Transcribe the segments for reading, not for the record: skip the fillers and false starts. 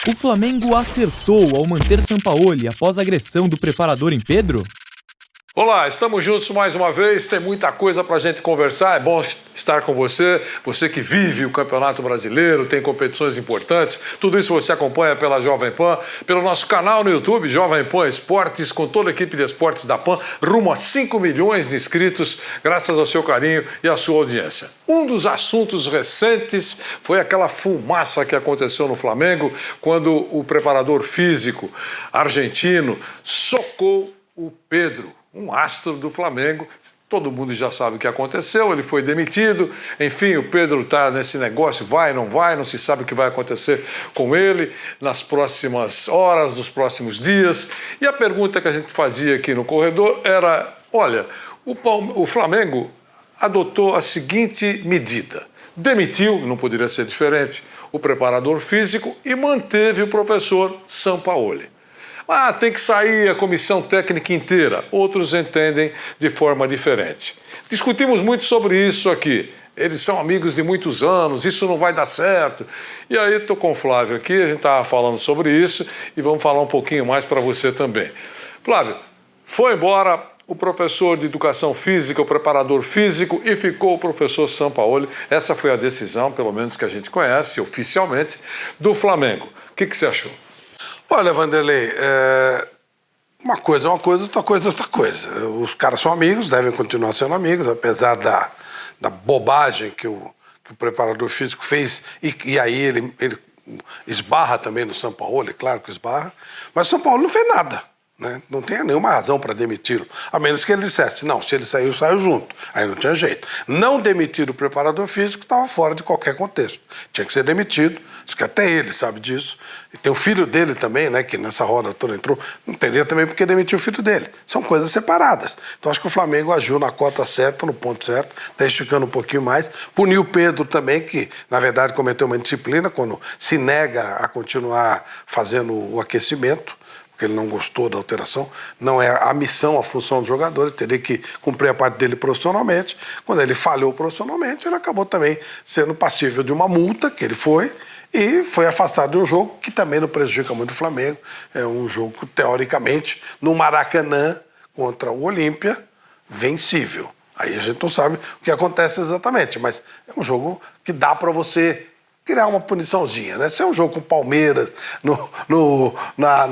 O Flamengo acertou ao manter Sampaoli após a agressão do preparador em Pedro? Olá, estamos juntos mais uma vez, tem muita coisa para a gente conversar, é bom estar com você, você que vive o Campeonato Brasileiro, tem competições importantes, tudo isso você acompanha pela Jovem Pan, pelo nosso canal no YouTube, Jovem Pan Esportes, com toda a equipe de esportes da Pan, rumo a 5 milhões de inscritos, graças ao seu carinho e à sua audiência. Um dos assuntos recentes foi aquela fumaça que aconteceu no Flamengo, quando o preparador físico argentino socou o Pedro, um astro do Flamengo. Todo mundo já sabe o que aconteceu, ele foi demitido, enfim, o Pedro está nesse negócio, vai, não se sabe o que vai acontecer com ele nas próximas horas, nos próximos dias. E a pergunta que a gente fazia aqui no corredor era, olha, o Flamengo adotou a seguinte medida: demitiu, não poderia ser diferente, o preparador físico e manteve o professor Sampaoli. Tem que sair a comissão técnica inteira. Outros entendem de forma diferente. Discutimos muito sobre isso aqui. Eles são amigos de muitos anos, isso não vai dar certo. E aí estou com o Flávio aqui, a gente estava falando sobre isso e vamos falar um pouquinho mais para você também. Flávio, foi embora o professor de educação física, o preparador físico, e ficou o professor Sampaoli. Essa foi a decisão, pelo menos que a gente conhece oficialmente, do Flamengo. O que você achou? Olha, Vanderlei, uma coisa é uma coisa, outra coisa é outra coisa. Os caras são amigos, devem continuar sendo amigos, apesar da bobagem que o preparador físico fez, e aí ele esbarra também no Sampaoli, claro que esbarra, mas o Sampaoli não fez nada, né? Não tem nenhuma razão para demiti-lo, a menos que ele dissesse, não, se ele saiu, saiu junto, aí não tinha jeito. Não demitir o preparador físico estava fora de qualquer contexto, tinha que ser demitido. Acho que até ele sabe disso. E tem o filho dele também, né, que nessa roda toda entrou. Não teria também porque demitiu o filho dele. São coisas separadas. Então acho que o Flamengo agiu na cota certa, no ponto certo, está esticando um pouquinho mais. Puniu o Pedro também, que na verdade cometeu uma indisciplina quando se nega a continuar fazendo o aquecimento, porque ele não gostou da alteração. Não é a missão, a função do jogador, ele teria que cumprir a parte dele profissionalmente. Quando ele falhou profissionalmente, ele acabou também sendo passível de uma multa, que ele foi, e foi afastado de um jogo que também não prejudica muito o Flamengo. É um jogo, teoricamente, no Maracanã, contra o Olímpia, vencível. Aí a gente não sabe o que acontece exatamente, mas é um jogo que dá para você criar uma puniçãozinha, né? Se é um jogo com Palmeiras no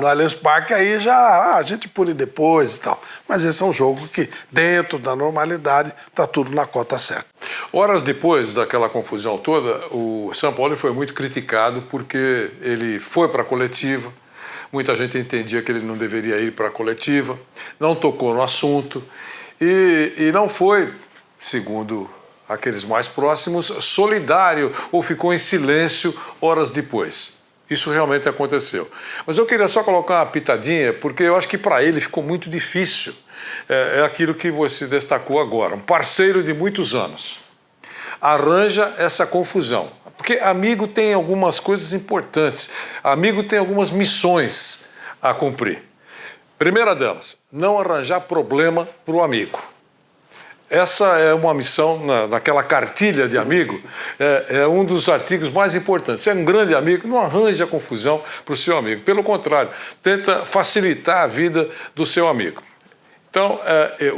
Allianz Parque, aí já a gente pune depois e tal. Mas esse é um jogo que, dentro da normalidade, está tudo na cota certa. Horas depois daquela confusão toda, o Sampaoli foi muito criticado porque ele foi para a coletiva, muita gente entendia que ele não deveria ir para a coletiva, não tocou no assunto e não foi, segundo aqueles mais próximos, solidário ou ficou em silêncio horas depois. Isso realmente aconteceu. Mas eu queria só colocar uma pitadinha, porque eu acho que para ele ficou muito difícil. É aquilo que você destacou agora. Um parceiro de muitos anos arranja essa confusão. Porque amigo tem algumas coisas importantes. Amigo tem algumas missões a cumprir. Primeira delas, não arranjar problema para o amigo. Essa é uma missão, naquela cartilha de amigo, é um dos artigos mais importantes. Se é um grande amigo, não arranja confusão para o seu amigo. Pelo contrário, tenta facilitar a vida do seu amigo. Então,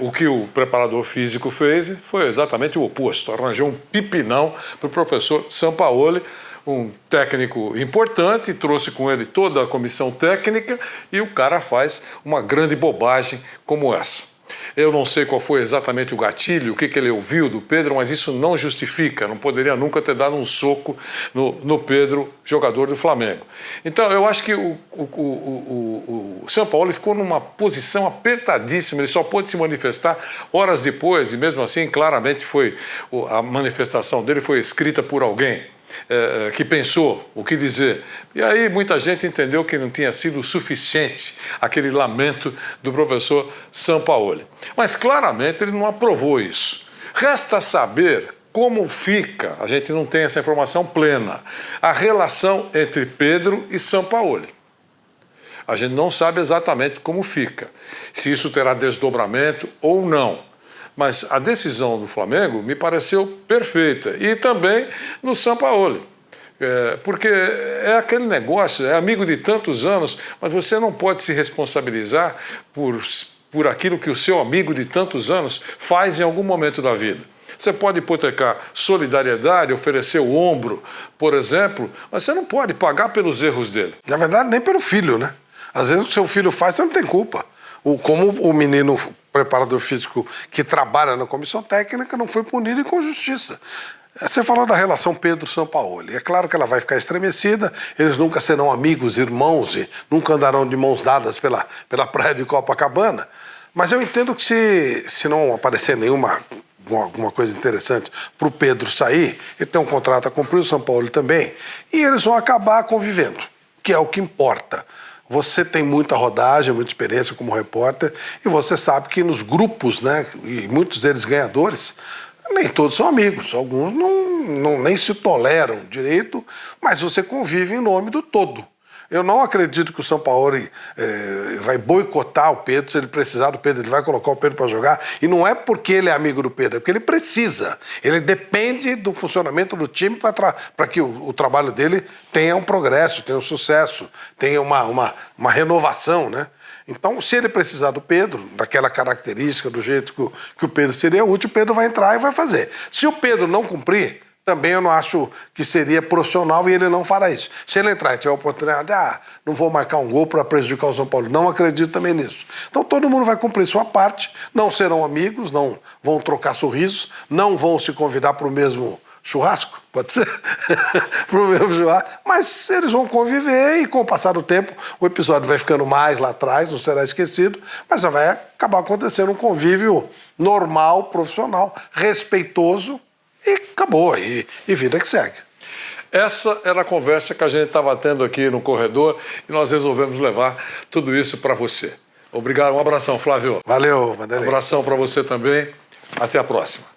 o que o preparador físico fez foi exatamente o oposto. Arranjou um pipinão para o professor Sampaoli, um técnico importante, trouxe com ele toda a comissão técnica e o cara faz uma grande bobagem como essa. Eu não sei qual foi exatamente o gatilho, o que ele ouviu do Pedro, mas isso não justifica, não poderia nunca ter dado um soco no Pedro, jogador do Flamengo. Então, eu acho que o Sampaoli ficou numa posição apertadíssima, ele só pôde se manifestar horas depois, e mesmo assim, claramente, a manifestação dele foi escrita por alguém que pensou o que dizer. E aí muita gente entendeu que não tinha sido suficiente aquele lamento do professor Sampaoli. Mas claramente ele não aprovou isso. Resta saber como fica, a gente não tem essa informação plena, a relação entre Pedro e Sampaoli. A gente não sabe exatamente como fica, se isso terá desdobramento ou não. Mas a decisão do Flamengo me pareceu perfeita. E também no Sampaoli. Porque é aquele negócio, é amigo de tantos anos, mas você não pode se responsabilizar por aquilo que o seu amigo de tantos anos faz em algum momento da vida. Você pode hipotecar solidariedade, oferecer o ombro, por exemplo, mas você não pode pagar pelos erros dele. Na verdade, nem pelo filho, né? Às vezes o que seu filho faz, você não tem culpa. Como o menino preparador físico que trabalha na comissão técnica não foi punido e com justiça. Você falou da relação Pedro-Sampaoli. É claro que ela vai ficar estremecida, eles nunca serão amigos, irmãos e nunca andarão de mãos dadas pela praia de Copacabana. Mas eu entendo que se não aparecer alguma coisa interessante para o Pedro sair, ele tem um contrato a cumprir, o Sampaoli também, e eles vão acabar convivendo, que é o que importa. Você tem muita rodagem, muita experiência como repórter, e você sabe que nos grupos, né, e muitos deles ganhadores, nem todos são amigos, alguns nem se toleram direito, mas você convive em nome do todo. Eu não acredito que o Sampaoli vai boicotar o Pedro. Se ele precisar do Pedro, ele vai colocar o Pedro para jogar. E não é porque ele é amigo do Pedro, é porque ele precisa. Ele depende do funcionamento do time para que o trabalho dele tenha um progresso, tenha um sucesso, tenha uma renovação, né? Então, se ele precisar do Pedro, daquela característica, do jeito que o Pedro seria útil, o Pedro vai entrar e vai fazer. Se o Pedro não cumprir, também eu não acho que seria profissional e ele não fará isso. Se ele entrar e tiver a oportunidade, não vou marcar um gol para prejudicar o São Paulo. Não acredito também nisso. Então todo mundo vai cumprir sua parte, não serão amigos, não vão trocar sorrisos, não vão se convidar para o mesmo churrasco, pode ser? Para o mesmo churrasco. Mas eles vão conviver e com o passar do tempo o episódio vai ficando mais lá atrás, não será esquecido, mas vai acabar acontecendo um convívio normal, profissional, respeitoso, e acabou, e vida que segue. Essa era a conversa que a gente estava tendo aqui no corredor e nós resolvemos levar tudo isso para você. Obrigado, um abração, Flávio. Valeu, Vanderlei. Um abração para você também. Até a próxima.